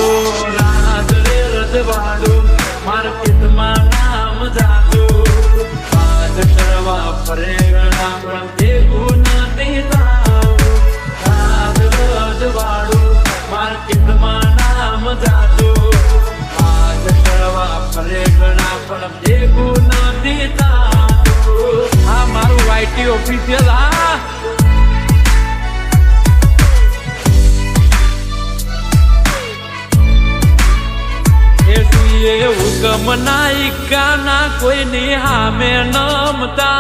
રાજ રે રજવાડો માર્કેટમાં નામ જાજો આજ કરવા ફરે ઘણા પણ ભેગું નથી થાવું રાજ રજવાડો માર્કેટમાં નામ જાજો આજ કરવા ફરે ઘણા પણ ભેગું નથી થાવું આ મારું વાઈટી ઓફિશિયલ હુકમ નાયકા ના કોઈની હામે નમતા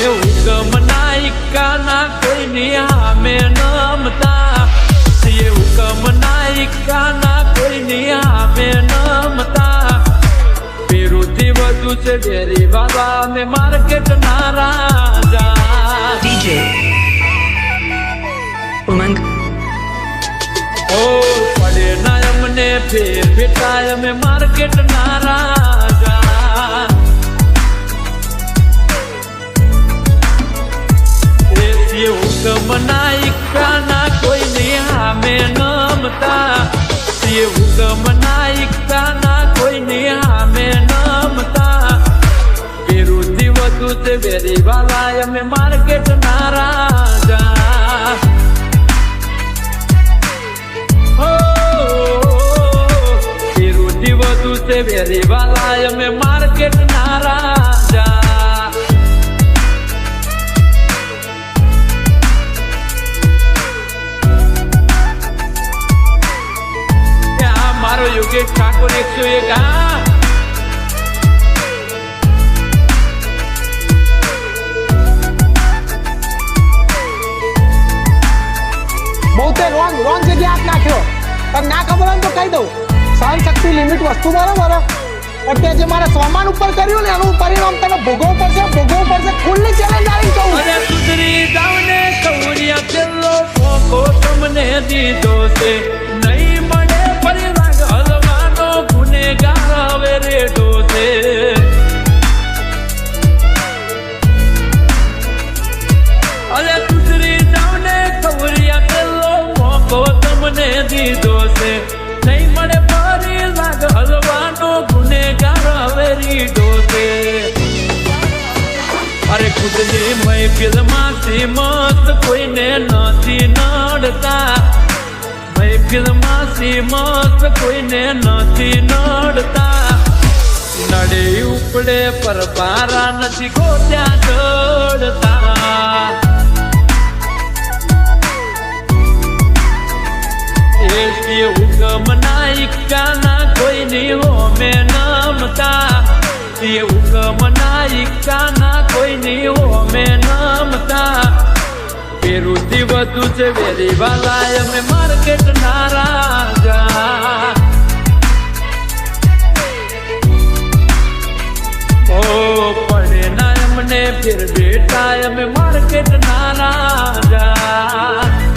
હુકમ નાયકા ના કોઈની હામે નમતા હુકમ નાયકા ના કોઈની હામે નમતા પેરુથી વધુ છે ડેરી વાળા ને માર્કેટ ના રાજા DJ ઉમંગ પડે ના અમને ફેર બેટાય અમે માર્કેટ ના રાજા હુકમ નાયકા ના કોઈની હામે નમતા હુકમ નાયકા ના કોઈની હામે નમતા પેરુથી વધુ છે વેરી વાળા અમે માર્કેટ ના રાજા વધુ છે વેરી વાલા અમે માર્કેટ ના રાજા મારો યોગેશ ઠાકોર 101 બહુતે રોંગ જગ્યા હાથ નાખ્યો પણ ના ખબર હોય તો કહી દઉં સહન શક્તિ લિમિટ વસ્તુ બરાબર એટલે જે મારા સામાન ઉપર કર્યું ને એનું પરિણામ તમે ભોગવવું પડશે ખુલ્લી ચેલેન્જ આવી કહું અરે સુધરી જાવ ને કૌરિયા પેલો મોકો તમને દીધો છે નહીં મળે ફરી રાગ હલવાનો ગુનેગાર હવે રેડો છે અરે સુધરી જાવ ને કૌરિયા પેલો મોકો તમને દીધો છે નહીં મળે ફરી રાગ હલવાનો ગુનેગાર હવે રીડો છે અરે ખુદની મહેફિલમાંથી મસ્ત કોઈને નથી નડતા મહેફિલમાંથી મસ્ત કોઈને નથી નડતા નડે ઉપડે પર પારા નથી ગોત્યા ચડતા હુકમ નાયકા ના કોઈની હોમે નમતા હુકમ નાયકા ના કોઈની હોમે નમતા પેરુથી વધુ છે વેરી વાલા અમે માર્કેટ ના રાજા પડે ના અમને ફેર બેટા અમે માર્કેટ ના રાજા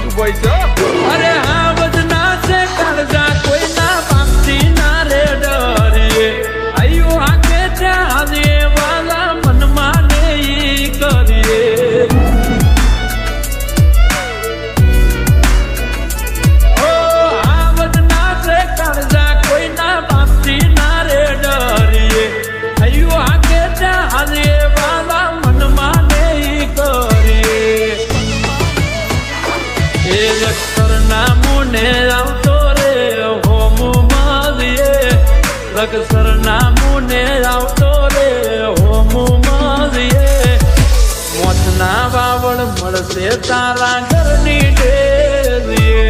અરે હા વધના છે કાળજા કોઈ ના પામતી ના રે ડરીએ આયુ હાકે ત્યાં હાજે વાલા મનમાં ને ઈ કરીએ ઓ હા વધના છે કાળજા કોઈ ના પામતી ના રે ડરીએ આયુ હાકે ત્યાં હાજે વાલા મનમાં ને ઈ કરીએ સરનામું ને આવતો રે હોમ મારીએ સરનામું ને આવતો રે હોમ મારીએ મોતના વાવળ મળશે તારા ઘરની ડેરીએ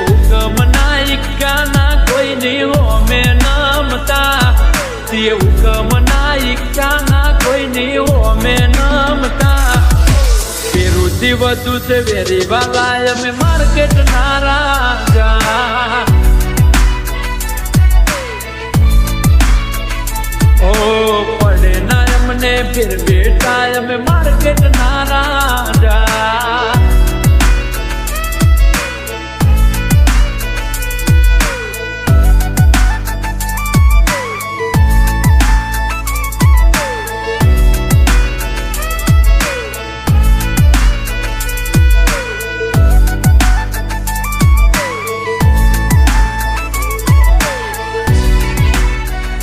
હુકમ નાયકા ના કોઈની હોમે નમતા તે હુકમ ના ઈચ્છાના કોઈની હોમે નમતા પેરુથી વધુ છે વેરી વાલા અમે માર્કેટ ના રાજા ઓ પડે ના અમને ફિર બેટા અમે માર્કેટ ના રાજા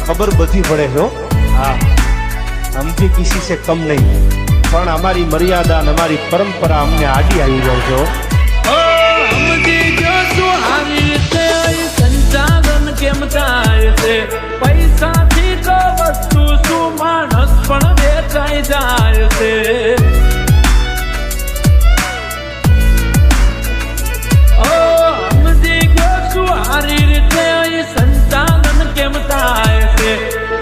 खबर बधी पड़े हो हाँ हम भी किसी से कम नहीं पर हमारी मर्यादा हमारी परंपरा हमने आगे आई जाओ जो संचालन केम थाय छे पैसा थी तो वस्तु शू मानस पण वेचाई जाय छे समजी गयो छू हारी रीते संचालन केम थाय छे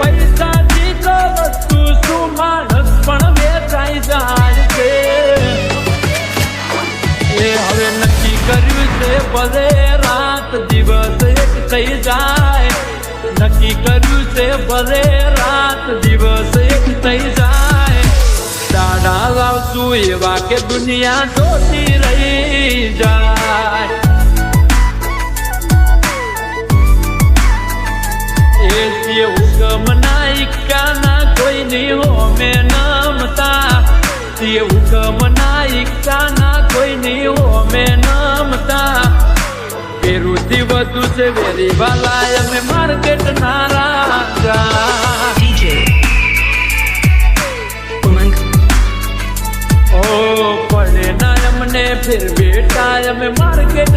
पैसा थी तो वस्तु शू मानस पण वेचाई जाय छे એ હવે નક્કી કર્યું છે ભલે રાત દિવસ એક થઈ જાય નક્કી કર્યું છે ભલે રાત દિવસ એક થઈ જાય દાડા લાવશું એવા કે દુનિયા જોતી રહી જાય એ જે હુકમના ઈક્કાના કોઈની હોમે નમતા તે હુકમના ઈક્કાના કોઈની હોમે નમતા પેરુથી વધુ છે વેરી વાલા અમે માર્કેટ ના રાજા DJ Umang ઓ પડે ના અમને ફિર બેટા અમે માર્કેટ